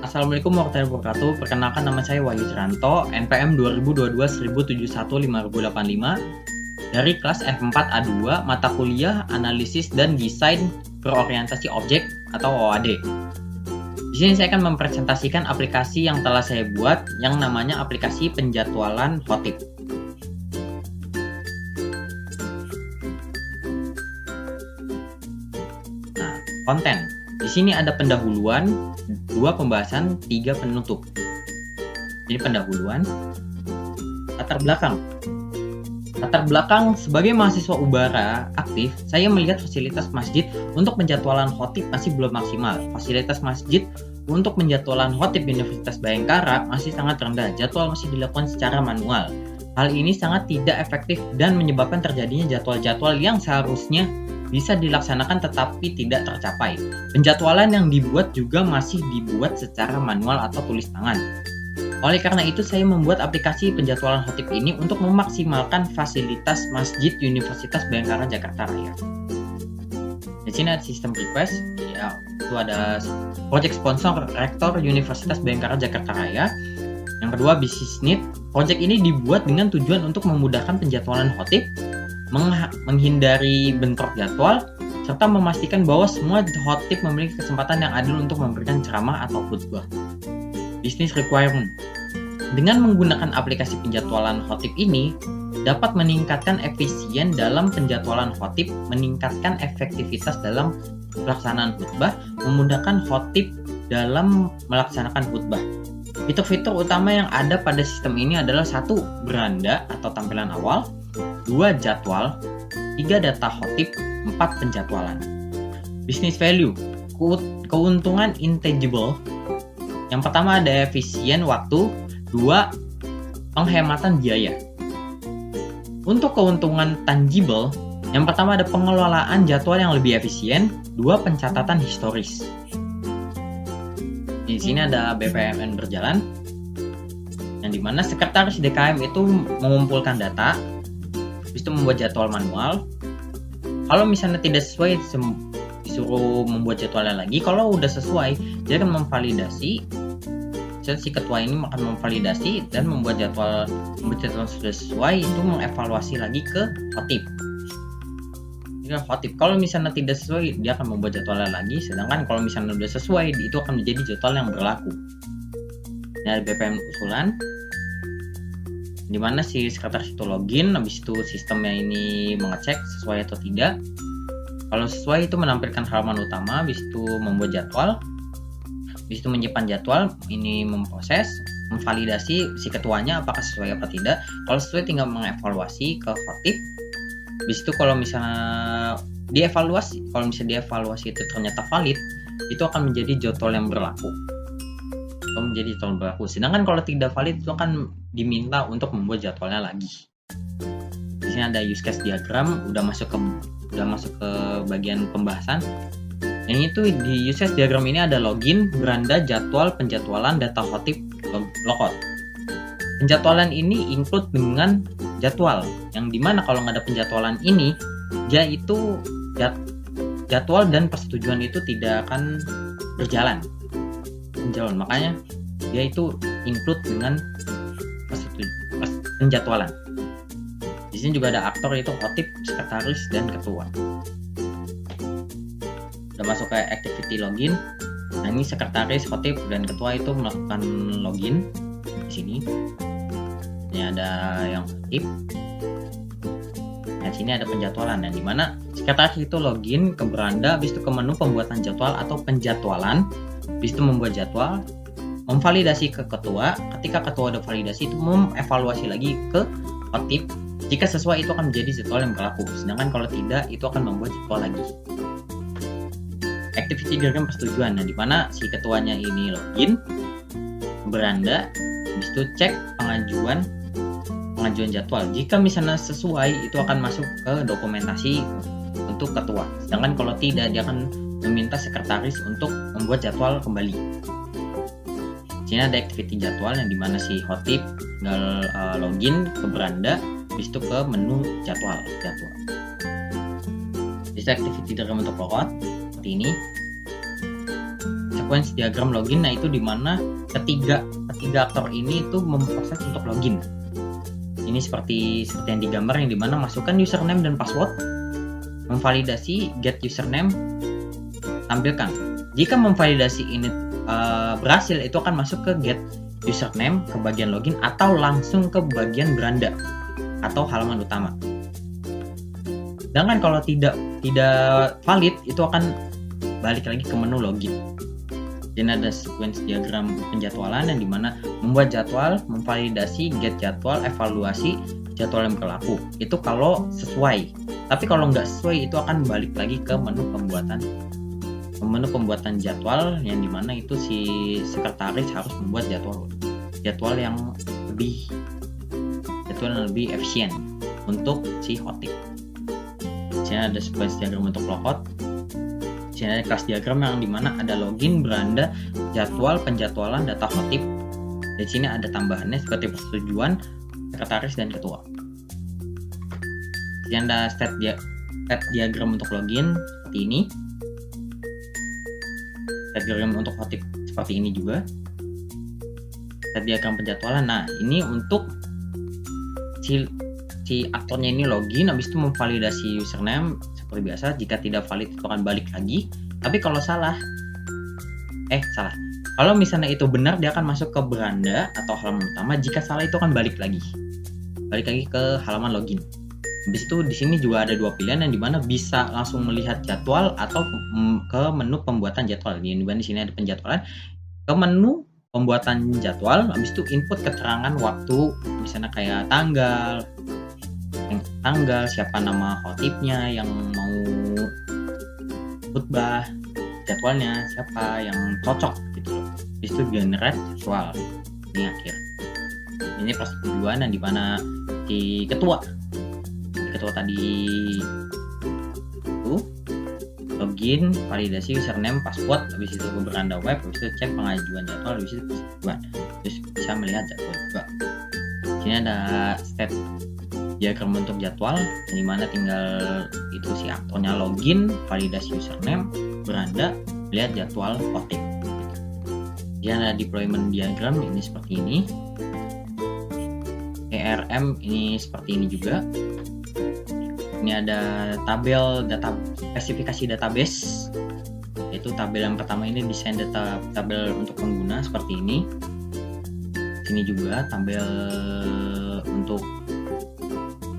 Assalamualaikum warahmatullahi wabarakatuh. Perkenalkan, nama saya Wahyu Suranto, NPM 2022-1071-5085 dari kelas F4A2, mata kuliah Analisis dan Desain Berorientasi Objek atau OAD. Di sini saya akan mempresentasikan aplikasi yang telah saya buat yang namanya aplikasi penjadwalan Hotip. Nah, konten. Di sini ada pendahuluan, 2 pembahasan, 3 penutup. Ini pendahuluan. Latar belakang. Latar belakang, sebagai mahasiswa Ubara aktif, saya melihat fasilitas masjid untuk penjadwalan Hotip masih belum maksimal. Fasilitas masjid untuk penjadwalan Hotip Universitas Bhayangkara masih sangat rendah. Jadwal masih dilakukan secara manual. Hal ini sangat tidak efektif dan menyebabkan terjadinya jadwal-jadwal yang seharusnya bisa dilaksanakan tetapi tidak tercapai. Penjadwalan yang dibuat juga masih dibuat secara manual atau tulis tangan. Oleh karena itu, saya membuat aplikasi penjadwalan Hotip ini untuk memaksimalkan fasilitas Masjid Universitas Bhayangkara Jakarta Raya. Di sini ada sistem request, ya, itu ada project sponsor Rektor Universitas Bhayangkara Jakarta Raya. Yang kedua, business need. Project ini dibuat dengan tujuan untuk memudahkan penjadwalan Hotip, menghindari bentrok jadwal, serta memastikan bahwa semua Hotip memiliki kesempatan yang adil untuk memberikan ceramah atau khutbah. Business requirement. Dengan menggunakan aplikasi penjadwalan Hotip ini, dapat meningkatkan efisien dalam penjadwalan Hotip, meningkatkan efektivitas dalam pelaksanaan khutbah, memudahkan Hotip dalam melaksanakan khutbah. Fitur-fitur utama yang ada pada sistem ini adalah 1. Beranda atau tampilan awal, 2. Jadwal, 3. Data Hotip, 4. Penjadwalan. Business value. Keuntungan intangible. Yang pertama ada efisien waktu, 2. Penghematan biaya. Untuk keuntungan tangible, yang pertama ada pengelolaan jadwal yang lebih efisien, 2. Pencatatan historis. Di sini ada BPMN berjalan, yang dimana sekretaris DKM itu mengumpulkan data, habis itu membuat jadwal manual. Kalau misalnya tidak sesuai, disuruh membuat jadwalnya lagi. Kalau udah sesuai, dia akan memvalidasi. Si ketua ini akan memvalidasi dan membuat jadwal sudah sesuai, itu mengevaluasi lagi ke Hotip. Hotip kalau misalnya tidak sesuai, dia akan membuat jadwalnya lagi. Sedangkan kalau misalnya sudah sesuai, itu akan menjadi jadwal yang berlaku. Ini ada BPM usulan, dimana si sekretaris itu login, habis itu sistemnya ini mengecek sesuai atau tidak. Kalau sesuai, itu menampilkan halaman utama, habis itu membuat jadwal, habis itu menyimpan jadwal, ini memproses, memvalidasi si ketuanya apakah sesuai apa tidak. Kalau sesuai, tinggal mengevaluasi ke Hotip. Habis itu kalau misalnya dievaluasi, itu ternyata valid, itu akan menjadi jadwal yang berlaku. Sedangkan kalau tidak valid, itu akan diminta untuk membuat jadwalnya lagi. Di sini ada use case diagram, udah masuk ke bagian pembahasan. Yang itu di use case diagram ini ada login, beranda, jadwal, penjadwalan, data Hotip, logout. Penjadwalan ini include dengan jadwal, yang dimana kalau nggak ada penjadwalan ini, dia itu jadwal dan persetujuan itu tidak akan berjalan. Makanya dia itu include dengan penjadwalan. Di sini juga ada aktor, yaitu Hotip, sekretaris, dan ketua. Udah masuk ke activity login. Nah, ini sekretaris, Hotip, dan ketua itu melakukan login di sini. Ini ada yang Hotip. Nah, sini ada penjadwalan, yang dimana sekretaris itu login ke beranda, habis itu ke menu pembuatan jadwal atau penjadwalan, habis itu membuat jadwal, memvalidasi ke ketua. Ketika ketua udah validasi, itu mengevaluasi lagi ke Hotip. Jika sesuai, itu akan menjadi jadwal yang berlaku. Sedangkan kalau tidak, itu akan membuat jadwal lagi. Activity diagram persetujuan, nah dimana si ketuanya ini login, beranda, habis itu cek pengajuan jadwal. Jika misalnya sesuai, itu akan masuk ke dokumentasi untuk ketua. Sedangkan kalau tidak, dia akan meminta sekretaris untuk membuat jadwal kembali. Sini ada activity jadwal, yang dimana si Hotip tinggal login ke beranda, habis itu ke menu jadwal. Bisa activity diagram untuk logout seperti ini. sequence diagram login. Nah, itu dimana ketiga aktor ini itu memproses untuk login. Ini seperti yang digambar, yang dimana masukkan username dan password, memvalidasi, get username, tampilkan. Jika memvalidasi ini berhasil, itu akan masuk ke get username, ke bagian login, atau langsung ke bagian beranda atau halaman utama. Sedangkan kalau tidak valid, itu akan balik lagi ke menu login. Jadi ada sequence diagram penjadwalan yang dimana membuat jadwal, memvalidasi, get jadwal, evaluasi jadwal yang berlaku. Itu kalau sesuai. Tapi kalau nggak sesuai, itu akan balik lagi ke menu pembuatan jadwal, yang dimana itu si sekretaris harus membuat jadwal yang lebih efisien untuk si hotip. Di sini ada sequence diagram untuk logout. Di sini ada kelas diagram yang dimana ada login, beranda, jadwal, penjadwalan, data hotip. Di sini ada tambahannya seperti persetujuan, sekretaris, dan ketua. Di sini ada state diagram untuk login seperti ini. State diagram untuk hotip seperti ini juga. State diagram penjadwalan. Nah, ini untuk si aktornya ini login, habis itu memvalidasi username seperti biasa. Jika tidak valid, itu akan balik lagi. Tapi kalau salah. Kalau misalnya itu benar, dia akan masuk ke beranda atau halaman utama. Jika salah, itu akan balik lagi ke halaman login. Habis itu di sini juga ada dua pilihan, yang dimana bisa langsung melihat jadwal atau ke menu pembuatan jadwal. Di sini ada penjadwalan, ke menu pembuatan jadwal. Habis itu input keterangan waktu, misalnya kayak tanggal, siapa nama hotipnya yang mau khutbah, jadwalnya siapa yang cocok gitu loh. Habis itu generate jadwal. Ini akhir. Ini persetujuan yang dimana di ketua tadi itu login, validasi username, password, habis itu ke beranda web, habis itu cek pengajuan jadwal, habis itu persetujuan. Terus bisa melihat jadwal juga. Di sini ada step diagram untuk jadwal, di mana tinggal itu si aktornya login, validasi username, beranda, lihat jadwal hotip. Kemudian ada deployment diagram, ini seperti ini. ERM ini seperti ini juga. Ini ada tabel data spesifikasi database, yaitu tabel yang pertama ini desain tabel untuk pengguna seperti ini. Sini juga tabel untuk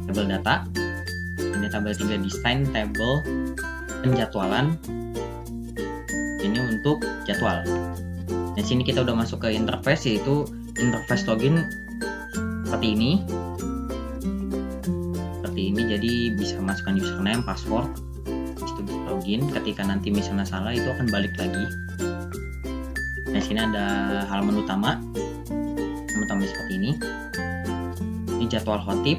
tabel data. Ini tabel 3 desain tabel penjadwalan. Ini untuk jadwal. Di sini kita udah masuk ke interface, yaitu interface login seperti ini. Jadi bisa masukkan username, password, itu bisa login. Ketika nanti misalnya salah, itu akan balik lagi. Nah, sini ada halaman utama seperti ini. Ini jadwal hotip,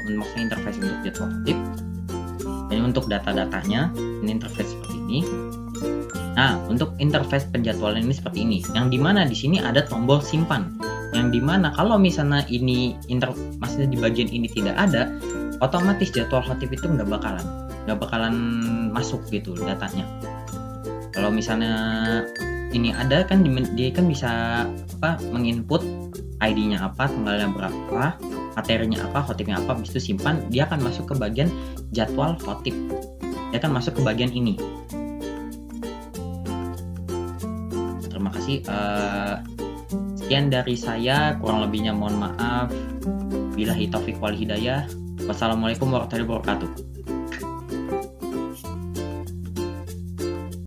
maksudnya interface untuk jadwal hotip. Ini untuk data-datanya, ini interface seperti ini. Nah, untuk interface penjadwalan ini seperti ini, yang dimana di sini ada tombol simpan, yang dimana kalau misalnya ini maksudnya di bagian ini tidak ada, otomatis jadwal hotip itu nggak bakalan masuk gitu datanya. Kalau misalnya ini ada kan, dia kan bisa menginput ID-nya apa, tanggalnya berapa, materinya apa, hotipnya apa, habis itu simpan, dia akan masuk ke bagian jadwal hotip. Dia akan masuk ke bagian ini. Terima kasih. Sekian dari saya, kurang lebihnya mohon maaf. Billahi taufiq wal hidayah. Wassalamualaikum warahmatullahi wabarakatuh.